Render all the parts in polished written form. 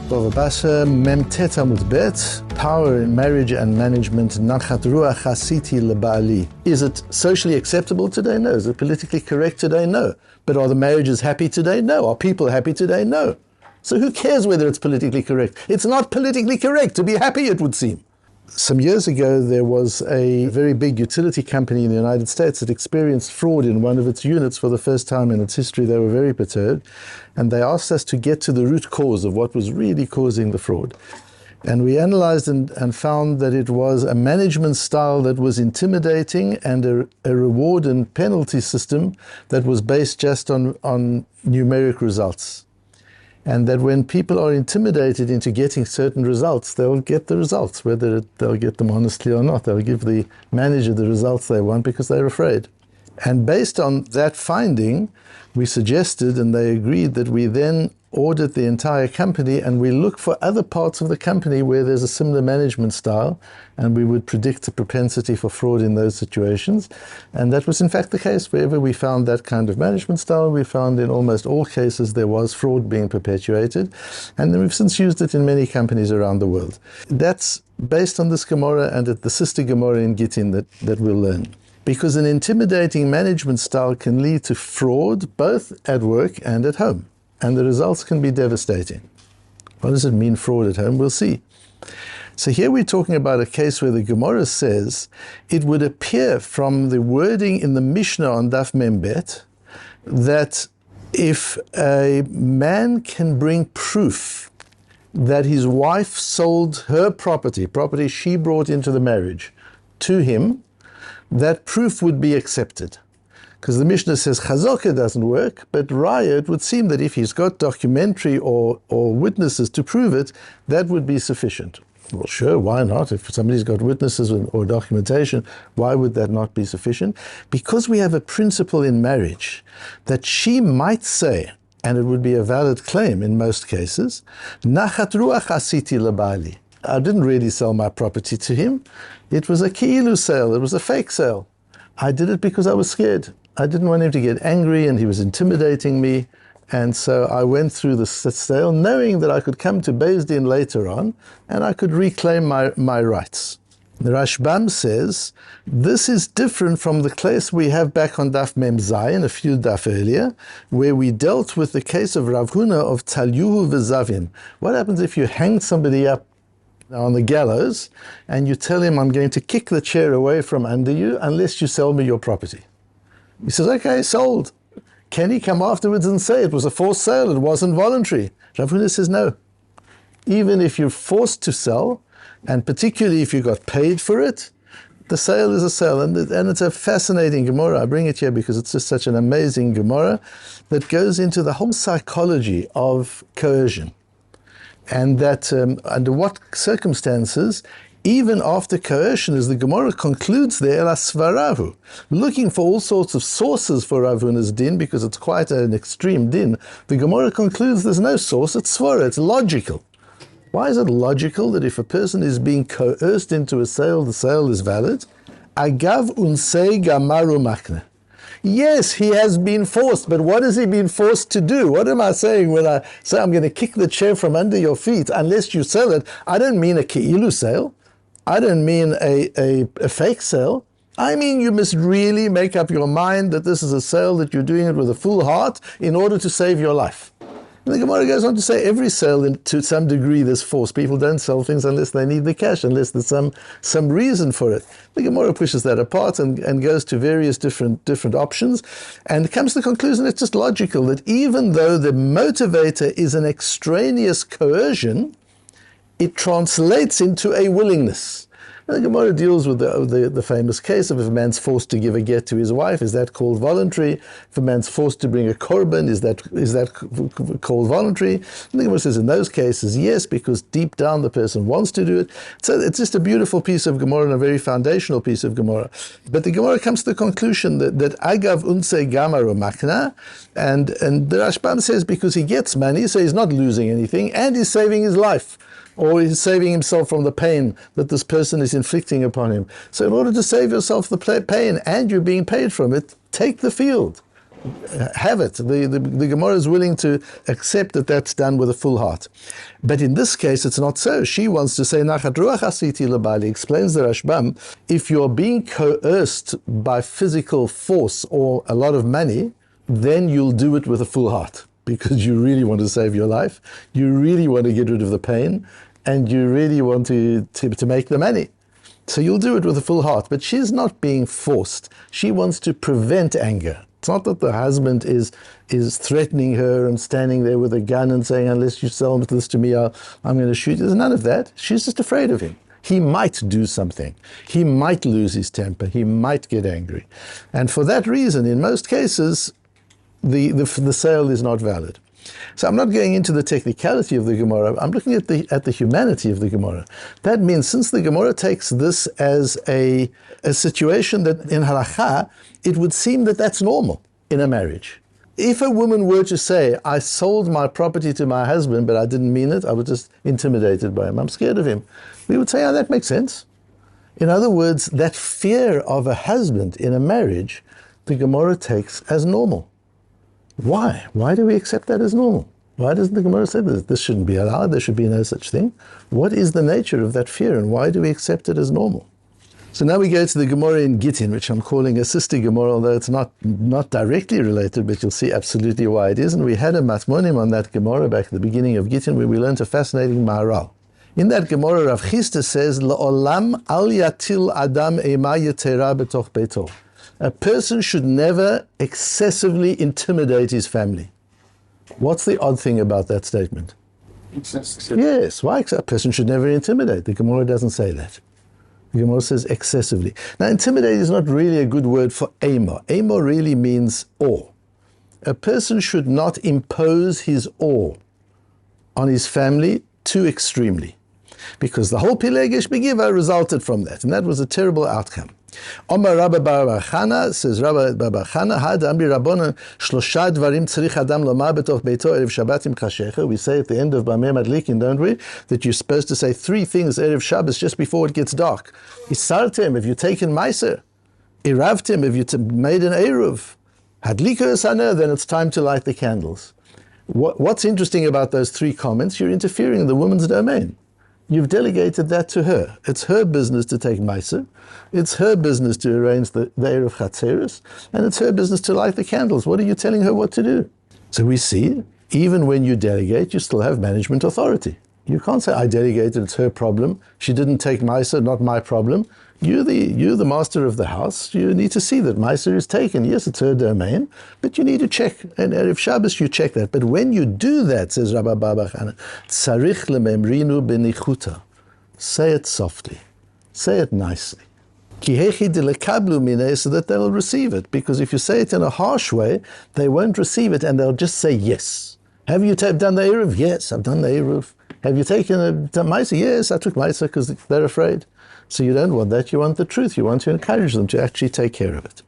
Bava Batra, Memtet Amud Bet, power in marriage and management, Nachat Ruach City leba'ali. Is it socially acceptable today? No. Is it politically correct today? No. But are the marriages happy today? No. Are people happy today? No. So who cares whether it's politically correct? It's not politically correct to be happy, it would seem. Some years ago, there was a very big utility company in the United States that experienced fraud in one of its units for the first time in its history. They were very perturbed, and they asked us to get to the root cause of what was really causing the fraud. And we analyzed and found that it was a management style that was intimidating and a reward and penalty system that was based just on numeric results. And that when people are intimidated into getting certain results, they'll get the results, whether they'll get them honestly or not. They'll give the manager the results they want because they're afraid. And based on that finding, we suggested, and they agreed, that we then audit the entire company and we look for other parts of the company where there's a similar management style, and we would predict the propensity for fraud in those situations. And that was in fact the case. Wherever we found that kind of management style, we found in almost all cases there was fraud being perpetuated. And then we've since used it in many companies around the world. That's based on this Gemara and the sister Gemara in Gittin that we'll learn. Because an intimidating management style can lead to fraud both at work and at home. And the results can be devastating. What does it mean, fraud at home? We'll see. So here we're talking about a case where the Gemara says it would appear from the wording in the Mishnah on Daf Membet that if a man can bring proof that his wife sold her property she brought into the marriage, to him, that proof would be accepted. Because the Mishnah says Chazaka doesn't work, but Raya, it would seem that if he's got documentary or witnesses to prove it, that would be sufficient. Well, sure, why not? If somebody's got witnesses or documentation, why would that not be sufficient? Because we have a principle in marriage that she might say, and it would be a valid claim in most cases, Nachat Ruach City leba'li. I didn't really sell my property to him. It was a ki'ilu sale. It was a fake sale. I did it because I was scared. I didn't want him to get angry, and he was intimidating me. And so I went through the sale knowing that I could come to Beis Din later on and I could reclaim my rights. The Rashbam says, this is different from the case we have back on Daf Mem Zayin, a few daf earlier, where we dealt with the case of Rav Huna of Talyuhu v'Zavim. What happens if you hang somebody up on the gallows and you tell him, I'm going to kick the chair away from under you unless you sell me your property? He says, okay, sold. Can he come afterwards and say it was a forced sale, it wasn't voluntary? Rav Huna says no. Even if you're forced to sell, and particularly if you got paid for it, the sale is a sale. And it's a fascinating Gemara. I bring it here because it's just such an amazing Gemara that goes into the whole psychology of coercion. And that under what circumstances, even after coercion, as the Gemara concludes there, svarahu, looking for all sorts of sources for Rav Huna's din, because it's quite an extreme din, the Gemara concludes there's no source, it's svara, it's logical. Why is it logical that if a person is being coerced into a sale, the sale is valid? Agav unsei gamaru makne. Yes, he has been forced, but what has he been forced to do? What am I saying when I say I'm going to kick the chair from under your feet unless you sell it? I don't mean a ki'ilu sale. I don't mean a fake sale. I mean you must really make up your mind that this is a sale, that you're doing it with a full heart in order to save your life. And the Gemara goes on to say every sale, to some degree, there's force. People don't sell things unless they need the cash, unless there's some reason for it. The Gemara pushes that apart and goes to various different options, and comes to the conclusion it's just logical that even though the motivator is an extraneous coercion, it translates into a willingness. And the Gemara deals with the famous case of if a man's forced to give a get to his wife, is that called voluntary? If a man's forced to bring a korban, is that called voluntary? And the Gemara says in those cases, yes, because deep down the person wants to do it. So it's just a beautiful piece of Gemara and a very foundational piece of Gemara. But the Gemara comes to the conclusion that agav unse gamaru makna, and the Rashbam says because he gets money, so he's not losing anything, and he's saving his life. Or he's saving himself from the pain that this person is inflicting upon him. So in order to save yourself the pain and you're being paid from it, take the field. have it. The Gemara is willing to accept that that's done with a full heart. But in this case, it's not so. She wants to say, Nachat ruach cumulative לבעלי, explains the Rashbam, if you're being coerced by physical force or a lot of money, then you'll do it with a full heart, because you really want to save your life, you really want to get rid of the pain, and you really want to make the money. So you'll do it with a full heart. But she's not being forced. She wants to prevent anger. It's not that the husband is threatening her and standing there with a gun and saying, unless you sell this to me, I'm going to shoot you. There's none of that. She's just afraid of him. He might do something. He might lose his temper. He might get angry. And for that reason, in most cases, the sale is not valid. So I'm not going into the technicality of the Gemara. I'm looking at the humanity of the Gemara. That means since the Gemara takes this as a situation that in halakha, it would seem that that's normal in a marriage. If a woman were to say, I sold my property to my husband, but I didn't mean it, I was just intimidated by him, I'm scared of him, we would say, oh, that makes sense. In other words, that fear of a husband in a marriage, the Gemara takes as normal. Why? Why do we accept that as normal? Why doesn't the Gemara say that this shouldn't be allowed, there should be no such thing? What is the nature of that fear, and why do we accept it as normal? So now we go to the Gemara in Gittin, which I'm calling a sister Gemara, although it's not directly related, but you'll see absolutely why it is. And we had a Matmonim on that Gemara back at the beginning of Gittin, where we learned a fascinating Maharal. In that Gemara, Rav Chisda says, La'olam al yatil adam ema yetera betoch beito. A person should never excessively intimidate his family. What's the odd thing about that statement? Excessive. Yes, why? A person should never intimidate. The Gemara doesn't say that. The Gemara says excessively. Now, intimidate is not really a good word for amo. Amo really means awe. A person should not impose his awe on his family too extremely, because the whole Pilegesh Begiva resulted from that, and that was a terrible outcome. Omar Rabbi Bar Chana, says Rabbi Bar Chana, Had Amri Rabbanan Shlosha Dvarim Tzarich Adam Lomar Betoch Beito Erev Shabbat Im Chashecha. We say at the end of Bameh Madlikin, don't we, that you're supposed to say three things Erev Shabbos just before it gets dark. Isartem, if you've taken Meiser. Iravtim, if you made an Eruv. Hadlika Esaner, then it's time to light the candles. What's interesting about those three comments? You're interfering in the woman's domain. You've delegated that to her. It's her business to take Meiser. It's her business to arrange the Erev Chatzeris. And it's her business to light the candles. What are you telling her what to do? So we see, even when you delegate, you still have management authority. You can't say, I delegated, it's her problem. She didn't take Meiser, not my problem. You're the master of the house. You need to see that Meiser is taken. Yes, it's her domain, but you need to check. And Erev Shabbos, you check that. But when you do that, says Rabbi Baba Chana, Tzarich lememrinu benichuta. Say it softly. Say it nicely. Kihechi dilekablu mineh, so that they'll receive it. Because if you say it in a harsh way, they won't receive it, and they'll just say yes. Have you done the Eruv? Yes, I've done the Eruv. Have you taken a Meiser? Yes, I took Meiser because they're afraid. So you don't want that, you want the truth. You want to encourage them to actually take care of it.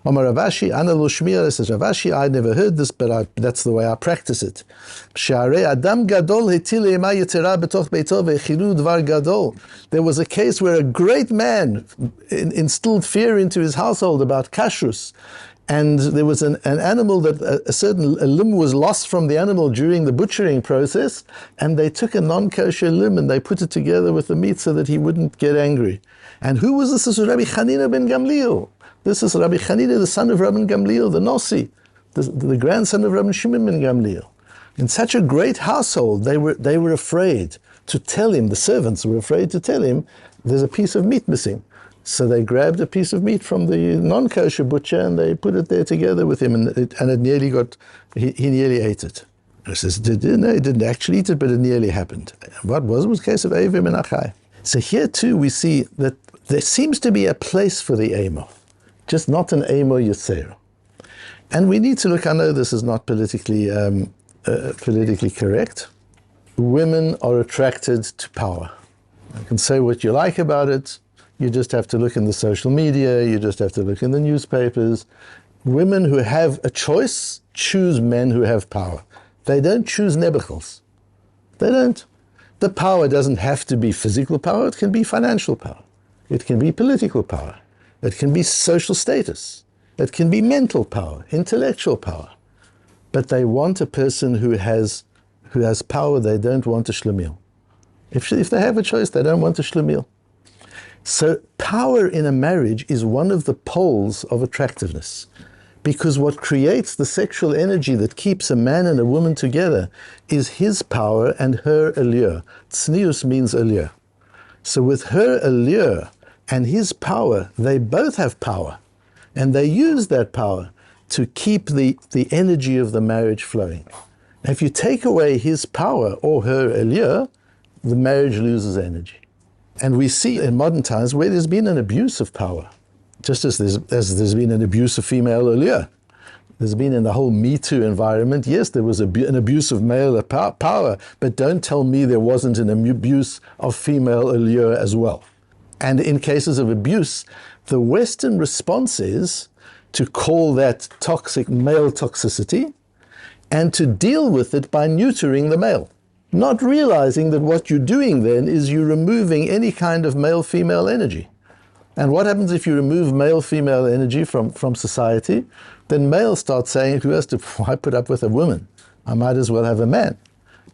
Omar Ravashi, Ana lo shmiya, says Ravashi, I never heard this, but that's the way I practice it. She'arei Adam gadol hetil ema yetera betoch beito ve'chilu dvar gadol. There was a case where a great man instilled fear into his household about kashrus. And there was an animal that a limb was lost from the animal during the butchering process, and they took a non-kosher limb and they put it together with the meat so that he wouldn't get angry. And who was this? This was Rabbi Chanina ben Gamliel. This is Rabbi Chanina, the son of Rabbi Gamliel, the Nossi, the grandson of Rabbi Shimon ben Gamliel. In such a great household, they were afraid to tell him, the servants were afraid to tell him, there's a piece of meat missing. So they grabbed a piece of meat from the non-kosher butcher and they put it there together with him, and it nearly he nearly ate it. He says, no, he didn't actually eat it, but it nearly happened. What was? It was a case of Avim and Achai. So here too we see that there seems to be a place for the Amo, just not an Amo Yotzer. And we need to look, I know this is not politically correct. Women are attracted to power. You can say what you like about it. You just have to look in the social media, you just have to look in the newspapers. Women who have a choice choose men who have power. They don't choose nebuchals. They don't. The power doesn't have to be physical power, it can be financial power. It can be political power. It can be social status. It can be mental power, intellectual power. But they want a person who has power. They don't want a shlemiel. If they have a choice, they don't want a shlemiel. So power in a marriage is one of the poles of attractiveness. Because what creates the sexual energy that keeps a man and a woman together is his power and her allure. Tznius means allure. So with her allure and his power, they both have power. And they use that power to keep the energy of the marriage flowing. If you take away his power or her allure, the marriage loses energy. And we see in modern times where there's been an abuse of power, just as there's been an abuse of female allure. There's been in the whole Me Too environment, yes, there was an abuse of male power, but don't tell me there wasn't an abuse of female allure as well. And in cases of abuse, the Western response is to call that toxic male toxicity and to deal with it by neutering the male. Not realizing that what you're doing then is you're removing any kind of male-female energy. And what happens if you remove male-female energy from society? Then males start saying, why put up with a woman? I might as well have a man.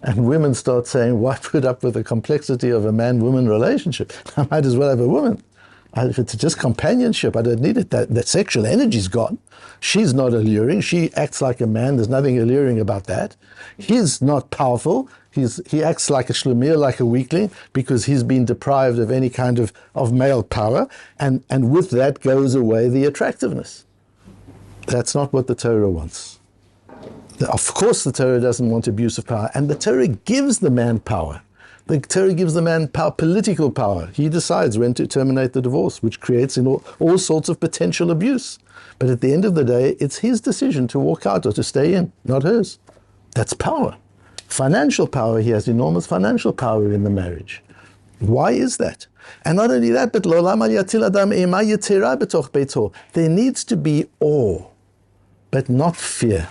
And women start saying, why put up with the complexity of a man-woman relationship? I might as well have a woman. If it's just companionship, I don't need it. That sexual energy's gone. She's not alluring. She acts like a man. There's nothing alluring about that. He's not powerful. He acts like a shlemiel, like a weakling, because he's been deprived of any kind of male power. And with that goes away the attractiveness. That's not what the Torah wants. Of course the Torah doesn't want abuse of power. And the Torah gives the man power. The Torah gives the man power, political power. He decides when to terminate the divorce, which creates all sorts of potential abuse. But at the end of the day, it's his decision to walk out or to stay in, not hers. That's power. Financial power, he has enormous financial power in the marriage. Why is that? And not only that, but there needs to be awe, but not fear.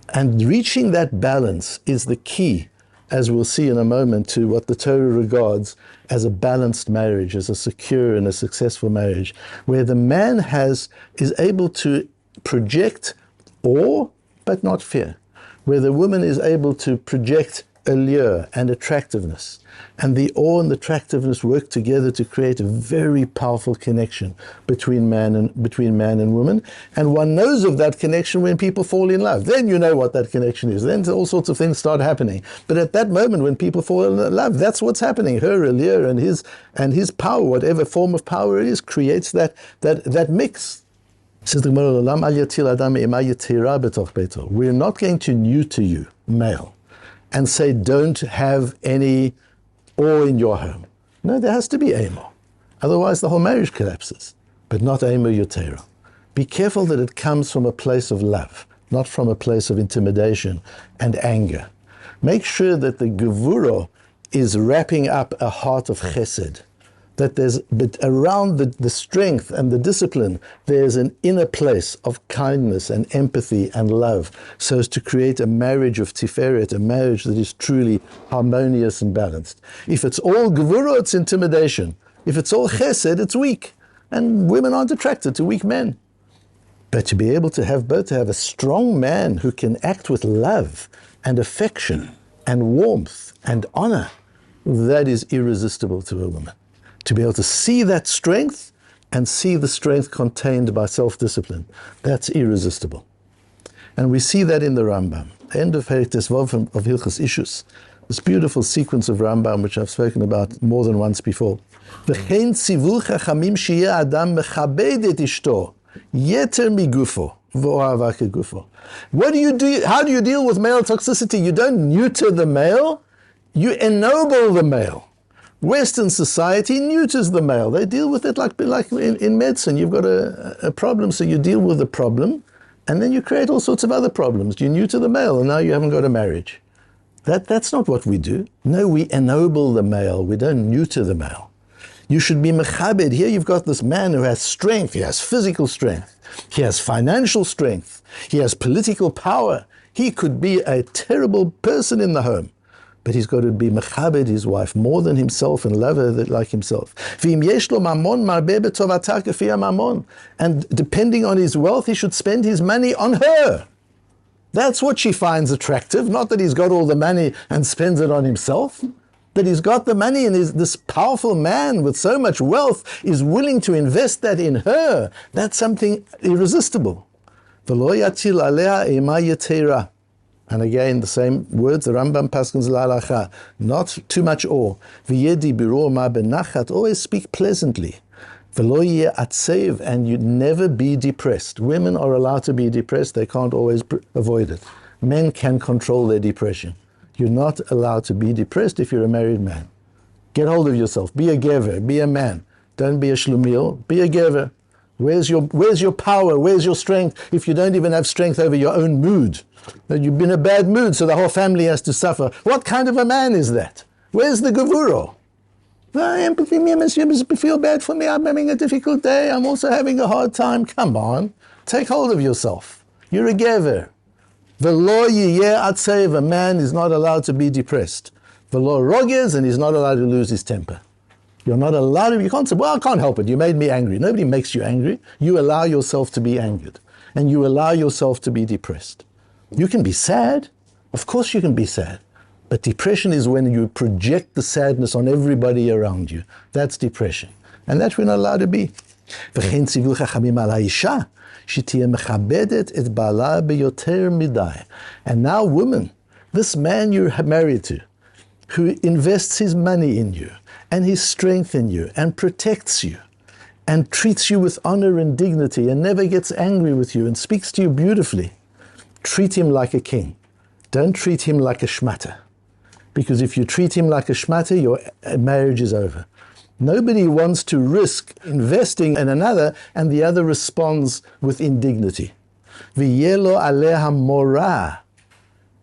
And reaching that balance is the key, as we'll see in a moment, to what the Torah regards as a balanced marriage, as a secure and a successful marriage, where the man is able to project awe, but not fear, where the woman is able to project allure and attractiveness. And the awe and the attractiveness work together to create a very powerful connection between man and woman. And one knows of that connection when people fall in love. Then you know what that connection is. Then all sorts of things start happening. But at that moment when people fall in love, that's what's happening. Her allure and his power, whatever form of power it is, creates that mix. Says the Gemara, we're not going to neuter you, male, and say don't have any awe in your home. No, there has to be amor. Otherwise the whole marriage collapses. But not amor yotero. Be careful that it comes from a place of love, not from a place of intimidation and anger. Make sure that the gevuro is wrapping up a heart of chesed. But around the strength and the discipline, there's an inner place of kindness and empathy and love, so as to create a marriage of tiferet, a marriage that is truly harmonious and balanced. If it's all gevura, it's intimidation. If it's all chesed, it's weak. And women aren't attracted to weak men. But to be able to have both, to have a strong man who can act with love and affection and warmth and honor, that is irresistible to a woman. To be able to see that strength and see the strength contained by self-discipline, that's irresistible. And we see that in the Rambam. End of Perek Tesvav of Hilchos Ishus. This beautiful sequence of Rambam, which I've spoken about more than once before. V'chein tzivu chachamim sheyeh adam mechabed et ishto yeter migufo v'ohava kegufo. What do you do? How do you deal with male toxicity? You don't neuter the male, you ennoble the male. Western society neuters the male. They deal with it like in medicine. You've got a problem, so you deal with the problem, and then you create all sorts of other problems. You neuter the male, and now you haven't got a marriage. That's not what we do. No, we ennoble the male. We don't neuter the male. You should be mechabed. Here you've got this man who has strength. He has physical strength. He has financial strength. He has political power. He could be a terrible person in the home. But he's got to be mechabed his wife more than himself and love her like himself. And depending on his wealth, he should spend his money on her. That's what she finds attractive, not that he's got all the money and spends it on himself. That he's got the money and this powerful man with so much wealth is willing to invest that in her. That's something irresistible. And again, the same words, the Rambam paskins la'alacha, not too much awe. Always speak pleasantly. And you'd never be depressed. Women are allowed to be depressed, they can't always avoid it. Men can control their depression. You're not allowed to be depressed if you're a married man. Get hold of yourself, be a gever, be a man. Don't be a shlumil, be a gever. Where's your power? Where's your strength if you don't even have strength over your own mood? That you've been in a bad mood, so the whole family has to suffer. What kind of a man is that? Where's the gevuro? Empathy, you feel bad for me. I'm having a difficult day. I'm also having a hard time. Come on, take hold of yourself. You're a gever. V'lo yiyeh atzev. A man is not allowed to be depressed. V'lo rogez, and he's not allowed to lose his temper. You're not allowed to, you can't say, well, I can't help it, you made me angry. Nobody makes you angry. You allow yourself to be angered. And you allow yourself to be depressed. You can be sad. Of course you can be sad. But depression is when you project the sadness on everybody around you. That's depression. And that we're not allowed to be. And now woman, this man you're married to, who invests his money in you, and his strength in you, and protects you, and treats you with honor and dignity, and never gets angry with you, and speaks to you beautifully. Treat him like a king. Don't treat him like a shmata. Because if you treat him like a shmata, your marriage is over. Nobody wants to risk investing in another, and the other responds with indignity. V'yelo aleha morah.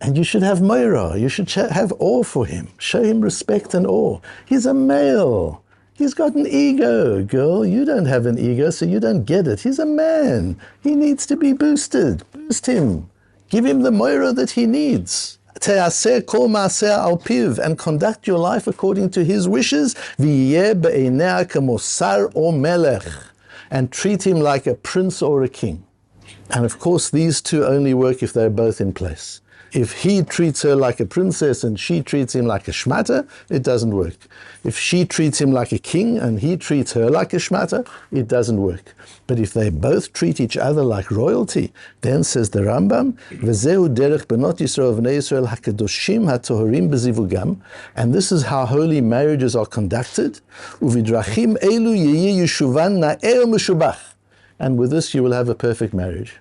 And you should have moira, you should have awe for him. Show him respect and awe. He's a male. He's got an ego, girl. You don't have an ego, so you don't get it. He's a man. He needs to be boosted. Boost him. Give him the moira that he needs. Te'aseh kol ma'aseh al piv, and conduct your life according to his wishes. V'yeh be'einea k'mosar o melech, and treat him like a prince or a king. And of course, these two only work if they're both in place. If he treats her like a princess and she treats him like a shmata, it doesn't work. If she treats him like a king and he treats her like a shmata, it doesn't work. But if they both treat each other like royalty, then says the Rambam, V'zehu derech benot Yisrael v'nei Yisrael hakadoshim hatohorim bezivugam, and this is how holy marriages are conducted. Uvidrachim elu yehi yeshuvan na'er meshubach, and with this you will have a perfect marriage.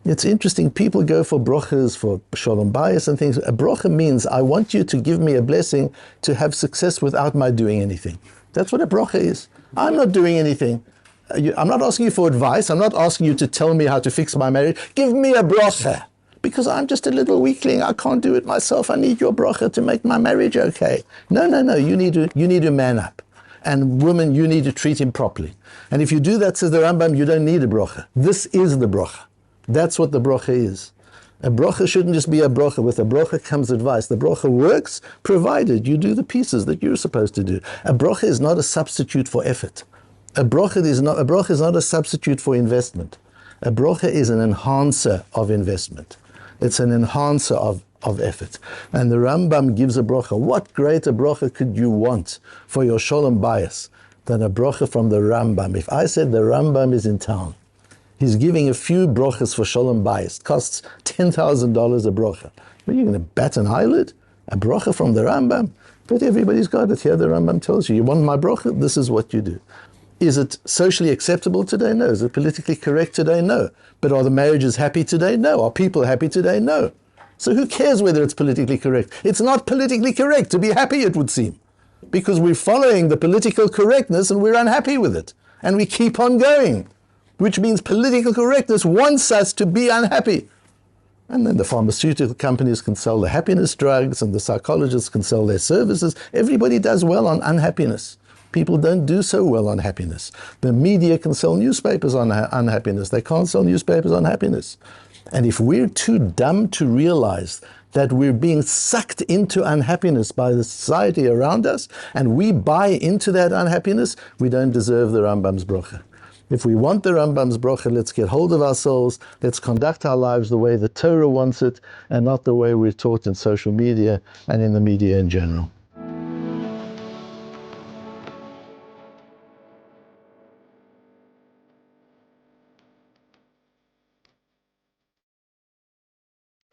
It's interesting, people go for brochas, for shalom bayis and things. A brocha means, I want you to give me a blessing to have success without my doing anything. That's what a brocha is. I'm not doing anything. I'm not asking you for advice. I'm not asking you to tell me how to fix my marriage. Give me a brocha. Because I'm just a little weakling. I can't do it myself. I need your brocha to make my marriage okay. No. You need to man up. And woman, you need to treat him properly. And if you do that, says the Rambam, you don't need a brocha. This is the brocha. That's what the brocha is. A brocha shouldn't just be a brocha. With a brocha comes advice. The brocha works provided you do the pieces that you're supposed to do. A brocha is not a substitute for effort. A brocha is not a substitute for investment. A brocha is an enhancer of investment. It's an enhancer of effort. And the Rambam gives a brocha. What greater brocha could you want for your shalom bayis than a brocha from the Rambam? If I said the Rambam is in town, he's giving a few brochas for shalom bayis. It costs $10,000 a brocha. Are you going to bat an eyelid? A brocha from the Rambam? But everybody's got it here. The Rambam tells you, you want my brocha? This is what you do. Is it socially acceptable today? No. Is it politically correct today? No. But are the marriages happy today? No. Are people happy today? No. So who cares whether it's politically correct? It's not politically correct to be happy, it would seem. Because we're following the political correctness and we're unhappy with it. And we keep on going. Which means political correctness wants us to be unhappy. And then the pharmaceutical companies can sell the happiness drugs and the psychologists can sell their services. Everybody does well on unhappiness. People don't do so well on happiness. The media can sell newspapers on unhappiness. They can't sell newspapers on happiness. And if we're too dumb to realize that we're being sucked into unhappiness by the society around us, and we buy into that unhappiness, we don't deserve the Rambam's bracha. If we want the Rambam's bracha, let's get hold of ourselves, let's conduct our lives the way the Torah wants it, and not the way we're taught in social media and in the media in general.